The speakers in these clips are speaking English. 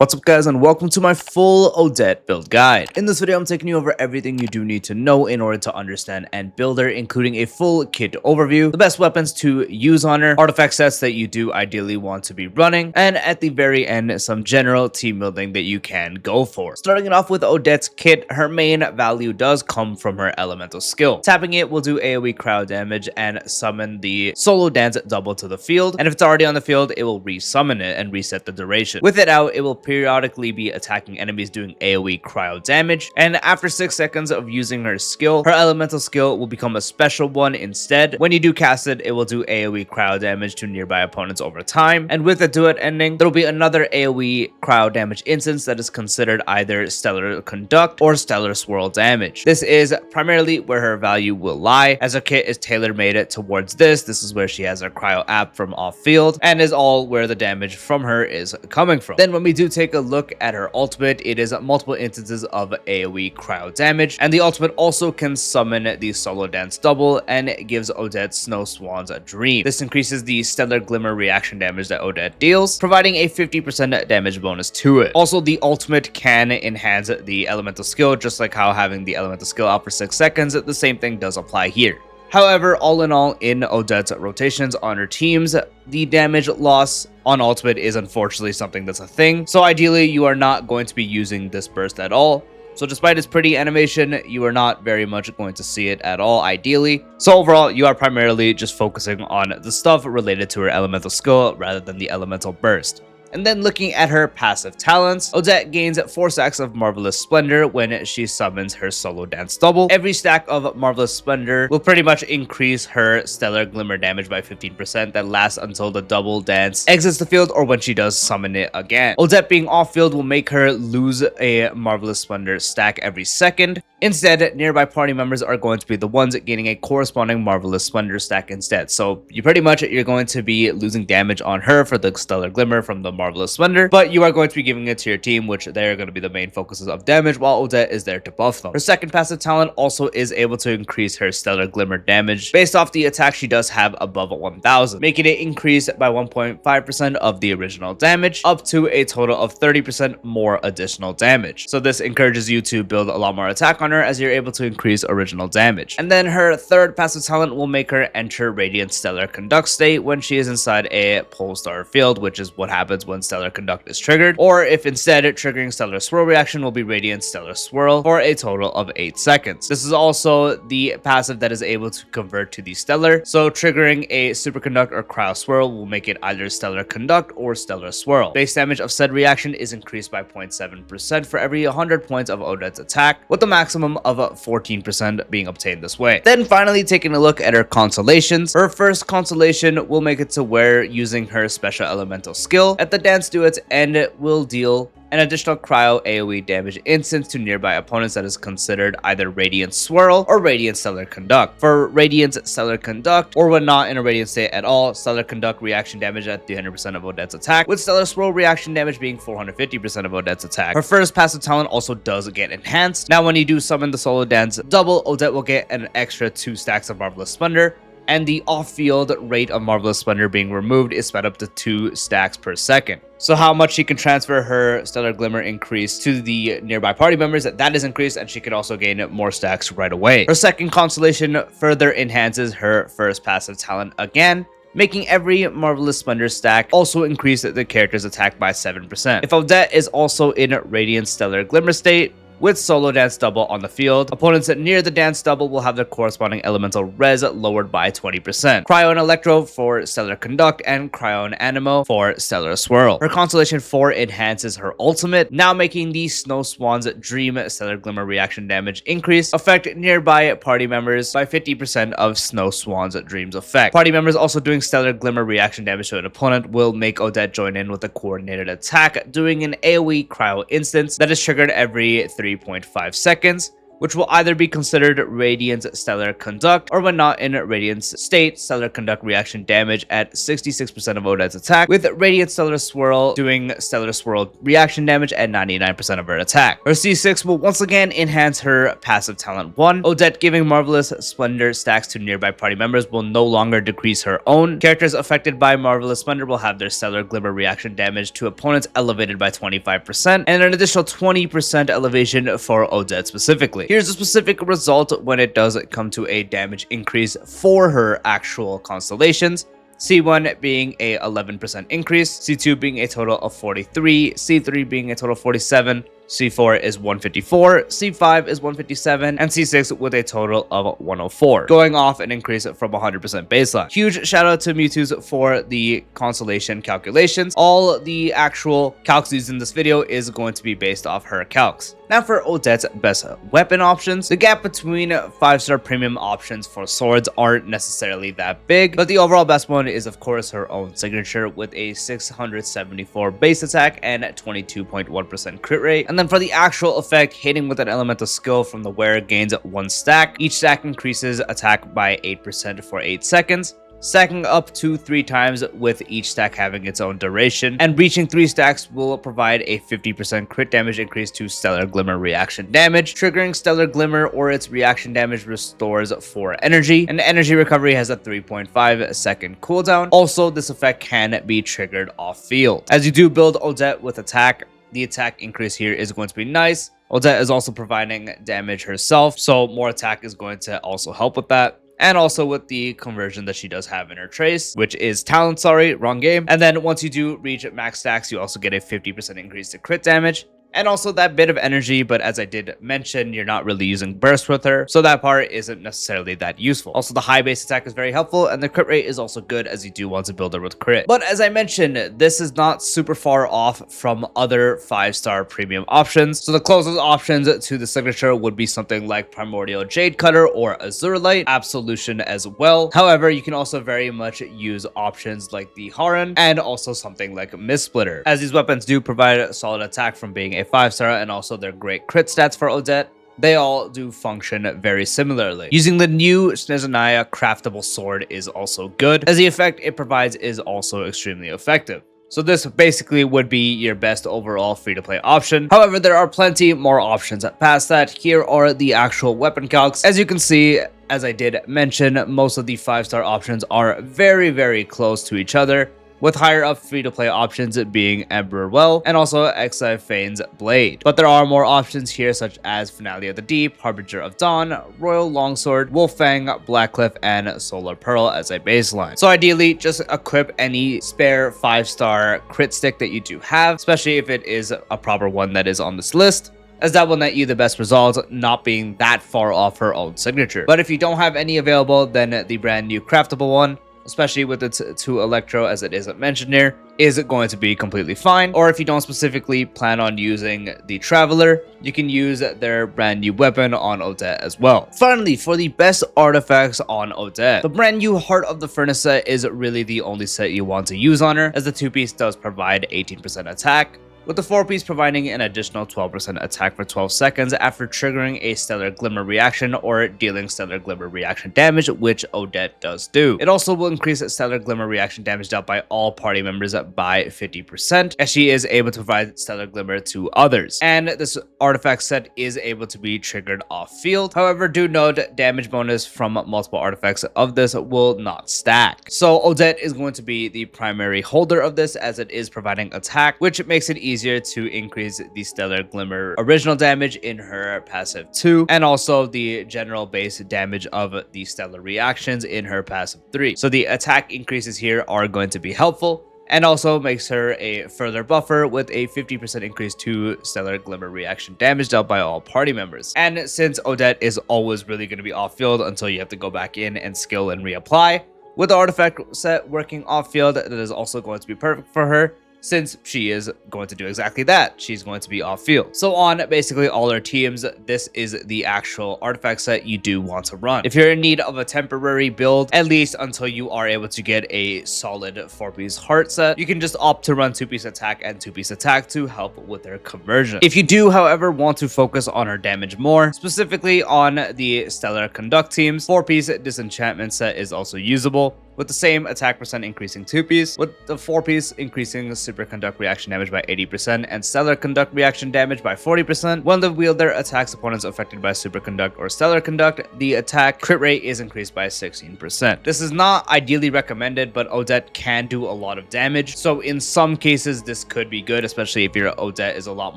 What's up guys, and welcome to my full Odette build guide. In this video I'm taking you over everything you do need to know in order to understand and build her, including a full kit overview, the best weapons to use on her, artifact sets that you do ideally want to be running, and at the very end some general team building that you can go for. Starting it off with Odette's kit, her main value does come from her elemental skill. Tapping it will do AoE crowd damage and summon the solo dance double to the field, and if it's already on the field it will resummon it and reset the duration. With it out, it will periodically be attacking enemies doing AoE cryo damage, and after 6 seconds of using her skill, her elemental skill will become a special one instead. When you do cast it, it will do AoE cryo damage to nearby opponents over time, and with the duet ending, there will be another AoE cryo damage instance that is considered either Stellar Conduct or Stellar Swirl damage. This is primarily where her value will lie, as her kit is tailor-made towards this. This is where she has her cryo app from off field, and is all where the damage from her is coming from. Then when we do take a look at her ultimate, it is multiple instances of AoE cryo damage, and the ultimate also can summon the solo dance double and gives Odette Snow Swan's dream. This increases the stellar glimmer reaction damage that Odette deals, providing a 50% damage bonus to it. Also, the ultimate can enhance the elemental skill, just like how having the elemental skill out for 6 seconds, the same thing does apply here. However, all in all, in Odette's rotations on her teams, the damage loss on ultimate is unfortunately something that's a thing. So ideally, you are not going to be using this burst at all. So despite its pretty animation, you are not very much going to see it at all, ideally. So overall, you are primarily just focusing on the stuff related to her elemental skill rather than the elemental burst. And then looking at her passive talents, Odette gains 4 stacks of Marvelous Splendor when she summons her solo dance double. Every stack of Marvelous Splendor will pretty much increase her stellar glimmer damage by 15% that lasts until the double dance exits the field or when she does summon it again. Odette being off field will make her lose a Marvelous Splendor stack every second. Instead, nearby party members are going to be the ones gaining a corresponding Marvelous Splendor stack instead. So you're going to be losing damage on her for the stellar glimmer from the Marvelous Splendor, but you are going to be giving it to your team, which they're going to be the main focuses of damage, while Odette is there to buff them. Her second passive talent also is able to increase her stellar glimmer damage based off the attack she does have above 1000, making it increase by 1.5% of the original damage, up to a total of 30% more additional damage. So this encourages you to build a lot more attack on her, as you're able to increase original damage. And then her third passive talent will make her enter Radiant Stellar Conduct state when she is inside a Polestar field, which is what happens when Stellar Conduct is triggered, or if instead triggering Stellar Swirl reaction will be Radiant Stellar Swirl for a total of 8 seconds. This is also the passive that is able to convert to the Stellar, so triggering a Superconduct or Cryo Swirl will make it either Stellar Conduct or Stellar Swirl. Base damage of said reaction is increased by 0.7% for every 100 points of Odette's attack, with the maximum of 14% being obtained this way. Then finally, taking a look at her constellations, her first constellation will make it to where using her special elemental skill at the dance duet's end will deal an additional cryo AoE damage instance to nearby opponents that is considered either Radiant Swirl or Radiant Stellar Conduct. For Radiant Stellar Conduct, or when not in a Radiant state at all, Stellar Conduct reaction damage at 300% of Odette's attack, with Stellar Swirl reaction damage being 450% of Odette's attack. Her first passive talent also does get enhanced. Now when you do summon the solo dance double, Odette will get an extra 2 stacks of Marvelous Splendor, and the off-field rate of Marvelous Splendor being removed is sped up to 2 stacks per second. So how much she can transfer her Stellar Glimmer increase to the nearby party members, that is increased, and she can also gain more stacks right away. Her second constellation further enhances her first passive talent again, making every Marvelous Splendor stack also increase the character's attack by 7%. If Odette is also in Radiant Stellar Glimmer state, with solo dance double on the field, opponents near the dance double will have their corresponding elemental res lowered by 20%. Cryo and Electro for Stellar Conduct, and Cryo and Animo for Stellar Swirl. Her Constellation 4 enhances her ultimate, now making the Snow Swan's Dream Stellar Glimmer reaction damage increase affect nearby party members by 50% of Snow Swan's Dream's effect. Party members also doing Stellar Glimmer reaction damage to an opponent will make Odette join in with a coordinated attack, doing an AoE Cryo instance that is triggered every 3.5 seconds, which will either be considered Radiant Stellar Conduct, or when not in Radiant state, Stellar Conduct reaction damage at 66% of Odette's attack, with Radiant Stellar Swirl doing Stellar Swirl reaction damage at 99% of her attack. Her C6 will once again enhance her passive talent 1. Odette giving Marvelous Splendor stacks to nearby party members will no longer decrease her own. Characters affected by Marvelous Splendor will have their Stellar Glimmer reaction damage to opponents elevated by 25%, and an additional 20% elevation for Odette specifically. Here's a specific result when it does come to a damage increase for her actual constellations. C1 being a 11% increase, C2 being a total of 43, C3 being a total of 47, C4 is 154, C5 is 157, and C6 with a total of 104, going off an increase from 100% baseline. Huge shout out to MeowTews for the constellation calculations. All the actual calcs used in this video is going to be based off her calcs. Now for Odette's best weapon options, the gap between 5-star premium options for swords aren't necessarily that big, but the overall best one is of course her own signature with a 674 base attack and 22.1% crit rate. And then for the actual effect, hitting with an elemental skill from the wearer gains 1 stack. Each stack increases attack by 8% for 8 seconds. Stacking up to 3 times with each stack having its own duration, and reaching 3 stacks will provide a 50% crit damage increase to Stellar Glimmer reaction damage. Triggering Stellar Glimmer or its reaction damage restores 4 energy, and energy recovery has a 3.5 second cooldown. Also, this effect can be triggered off field. As you do build Odette with attack, the attack increase here is going to be nice. Odette is also providing damage herself, so more attack is going to also help with that. And also with the conversion that she does have in her trace, which is talent, sorry, wrong game. And then once you do reach max stacks, you also get a 50% increase to crit damage. And also that bit of energy, but as I did mention, you're not really using burst with her, so that part isn't necessarily that useful. Also, the high base attack is very helpful, and the crit rate is also good as you do want to build her with crit. But as I mentioned, this is not super far off from other 5-star premium options. So the closest options to the signature would be something like Primordial Jade Cutter or Azurite, Absolution as well. However, you can also very much use options like the Haran and also something like Mist Splitter, as these weapons do provide a solid attack from being a 5-star, and also their great crit stats for Odette. They all do function very similarly. Using the new Snezanaya craftable sword is also good, as the effect it provides is also extremely effective. So this basically would be your best overall free-to-play option. However, there are plenty more options past that. Here are the actual weapon calcs. As you can see, as I did mention, most of the 5-star options are very, very close to each other, with higher up free-to-play options being Emperor Well and also Exile Fane's Blade. But there are more options here such as Finale of the Deep, Harbinger of Dawn, Royal Longsword, Wolfang, Blackcliff, and Solar Pearl as a baseline. So ideally, just equip any spare 5-star crit stick that you do have, especially if it is a proper one that is on this list, as that will net you the best results, not being that far off her own signature. But if you don't have any available, then the brand new craftable one, especially with its 2 Electro as it isn't mentioned here, is going to be completely fine. Or if you don't specifically plan on using the Traveler, you can use their brand new weapon on Odette as well. Finally, for the best artifacts on Odette, the brand new Heart of the Furnace set is really the only set you want to use on her, as the 2-piece does provide 18% attack, with the 4-piece providing an additional 12% attack for 12 seconds after triggering a Stellar Glimmer reaction or dealing Stellar Glimmer reaction damage, which Odette does do. It also will increase Stellar Glimmer reaction damage dealt by all party members by 50%, as she is able to provide Stellar Glimmer to others. And this artifact set is able to be triggered off field. However, do note damage bonus from multiple artifacts of this will not stack. So Odette is going to be the primary holder of this, as it is providing attack, which makes it easier to increase the Stellar Glimmer original damage in her passive 2, and also the general base damage of the stellar reactions in her passive 3. So the attack increases here are going to be helpful, and also makes her a further buffer with a 50% increase to Stellar Glimmer reaction damage dealt by all party members. And since Odette is always really going to be off field until you have to go back in and skill and reapply, with the artifact set working off field, that is also going to be perfect for her. since she is going to do exactly that. She's going to be off field. So on basically all our teams, this is the actual artifact set you do want to run. If you're in need of a temporary build, at least until you are able to get a solid 4-piece heart set, you can just opt to run 2-piece attack and 2-piece attack to help with their conversion. If you do, however, want to focus on her damage more, specifically on the Stellar Conduct teams, 4-piece disenchantment set is also usable, with the same attack percent increasing 2-piece, with the 4-piece increasing Super Conduct reaction damage by 80% and Stellar Conduct reaction damage by 40%. When the wielder attacks opponents affected by Super Conduct or Stellar Conduct, the attack crit rate is increased by 16%. This is not ideally recommended, but Odette can do a lot of damage, so in some cases this could be good, especially if your Odette is a lot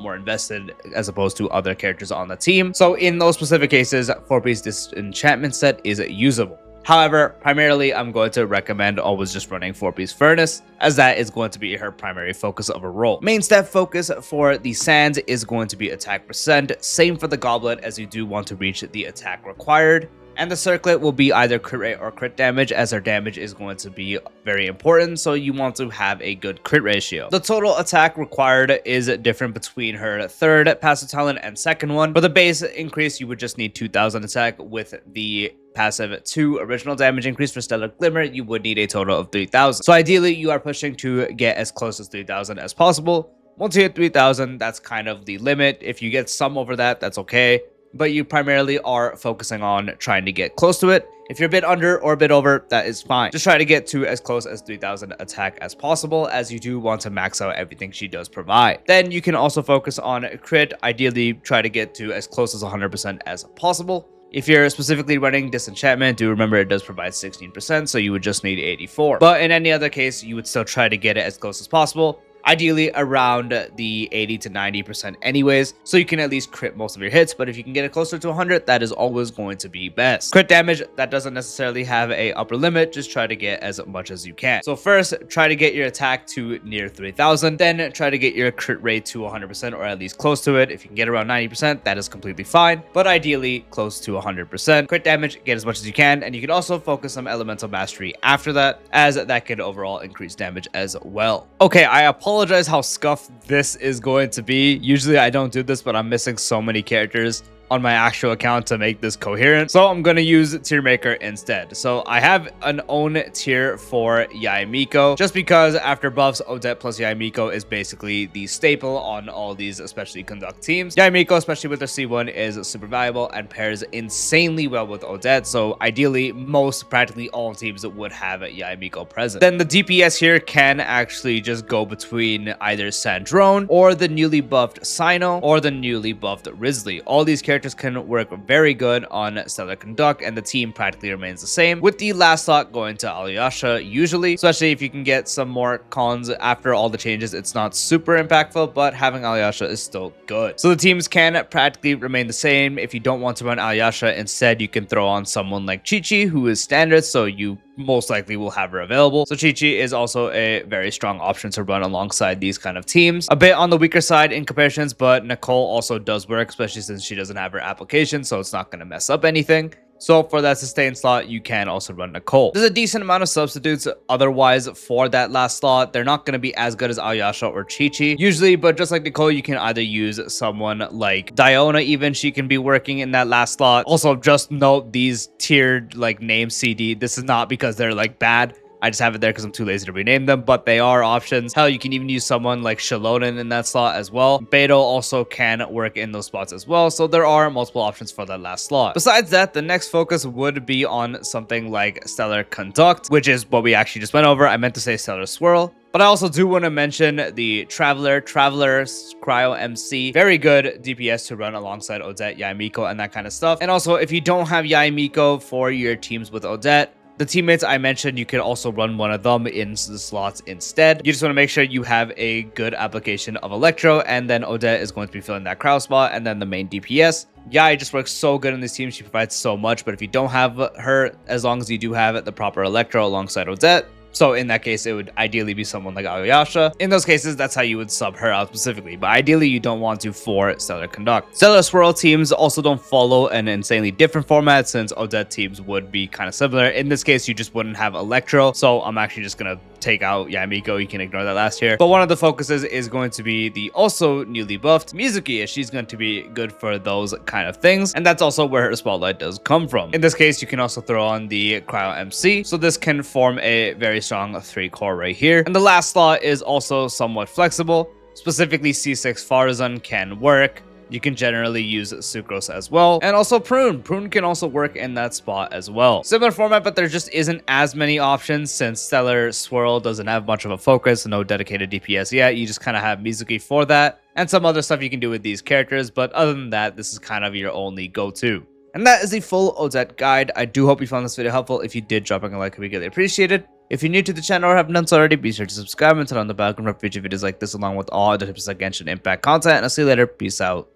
more invested as opposed to other characters on the team. So in those specific cases, 4-piece disenchantment set is usable. However, primarily I'm going to recommend always just running 4-piece Furnace, as that is going to be her primary focus of a role. Main stat focus for the Sands is going to be attack percent, same for the Goblet, as you do want to reach the attack required. And the Circlet will be either crit rate or crit damage, as our damage is going to be very important, so you want to have a good crit ratio. The total attack required is different between her third passive talent and second one. For the base increase, you would just need 2000 attack. With the passive 2 original damage increase for Stellar Glimmer, you would need a total of 3000. So ideally, you are pushing to get as close as 3000 as possible. Once you hit 3000, that's kind of the limit. If you get some over that, that's okay, but you primarily are focusing on trying to get close to it. If you're a bit under or a bit over, that is fine. Just try to get to as close as 3000 attack as possible, as you do want to max out everything she does provide. Then you can also focus on crit. Ideally, try to get to as close as 100% as possible. If you're specifically running disenchantment, do remember it does provide 16%, so you would just need 84. But in any other case, you would still try to get it as close as possible. Ideally around the 80 to 90% anyways, so you can at least crit most of your hits. But if you can get it closer to 100, that is always going to be best. Crit damage, that doesn't necessarily have a upper limit, just try to get as much as you can. So first, try to get your attack to near 3000, then try to get your crit rate to 100% or at least close to it. If you can get around 90%, that is completely fine, but ideally close to 100%. Crit damage, get as much as you can, and you can also focus on elemental mastery after that, as that could overall increase damage as well. Okay, I apologize how scuffed this is going to be. Usually I don't do this, but I'm missing so many characters on my actual account to make this coherent, so I'm going to use tier maker instead. So I have an own tier for Yaimiko, just because after buffs, Odette plus Yaimiko is basically the staple on all these, especially Conduct teams. Yaimiko, especially with her C1, is super valuable and pairs insanely well with Odette, so ideally most, practically all teams would have Yaimiko present. Then the DPS here can actually just go between either Sandrone or the newly buffed Sino or the newly buffed Risley. All these characters can work very good on Stellar Conduct, and the team practically remains the same, with the last slot going to Alyasha usually, especially if you can get some more cons after all the changes. It's not super impactful, but having Alyasha is still good. So the teams can practically remain the same. If you don't want to run Alyasha, instead you can throw on someone like Chi-Chi, who is standard, so you most likely will have her available. So Chi-Chi is also a very strong option to run alongside these kind of teams. A bit on the weaker side in comparisons, but Nicole also does work, especially since she doesn't have her application, so it's not going to mess up anything. So for that sustain slot, you can also run Nicole. There's a decent amount of substitutes otherwise for that last slot. They're not going to be as good as Alyasha or Chi-Chi usually, but just like Nicole, you can either use someone like Diona even. She can be working in that last slot. Also, just note these tiered like name CD. This is not because they're like bad. I just have it there because I'm too lazy to rename them, but they are options. Hell, you can even use someone like Shalonen in that slot as well. Beto also can work in those spots as well, so there are multiple options for that last slot. Besides that, the next focus would be on something like Stellar Conduct, which is what we actually just went over. I meant to say Stellar Swirl. But I also do want to mention the Traveler's Cryo MC. Very good DPS to run alongside Odette, Yaimiko, and that kind of stuff. And also, if you don't have Yaimiko for your teams with Odette, the teammates I mentioned, you can also run one of them in the slots instead. You just want to make sure you have a good application of Electro, and then Odette is going to be filling that crowd spot, and then the main DPS. Yeah, it just works so good in this team. She provides so much, but if you don't have her, as long as you do have the proper Electro alongside Odette, so in that case, it would ideally be someone like Alyasha. In those cases, that's how you would sub her out specifically. But ideally, you don't want to for Stellar Conduct. Stellar Swirl teams also don't follow an insanely different format, since Odette teams would be kind of similar. In this case, you just wouldn't have Electro. So I'm actually just going to take out Yamiko, you can ignore that last tier. But one of the focuses is going to be the also newly buffed Mizuki, as she's going to be good for those kind of things. And that's also where her spotlight does come from. In this case, you can also throw on the Cryo MC. So this can form a very strong 3-core right here. And the last slot is also somewhat flexible. Specifically, C6 Farazan can work. You can generally use Sucrose as well. And also Prune. Prune can also work in that spot as well. Similar format, but there just isn't as many options since Stellar Swirl doesn't have much of a focus, no dedicated DPS yet. You just kind of have Mizuki for that and some other stuff you can do with these characters. But other than that, this is kind of your only go-to. And that is the full Odette guide. I do hope you found this video helpful. If you did, dropping a like would be greatly appreciated. If you're new to the channel or haven't done so already, be sure to subscribe and turn on the bell icon for future videos like this, along with all other tips like Genshin Impact content. And I'll see you later. Peace out.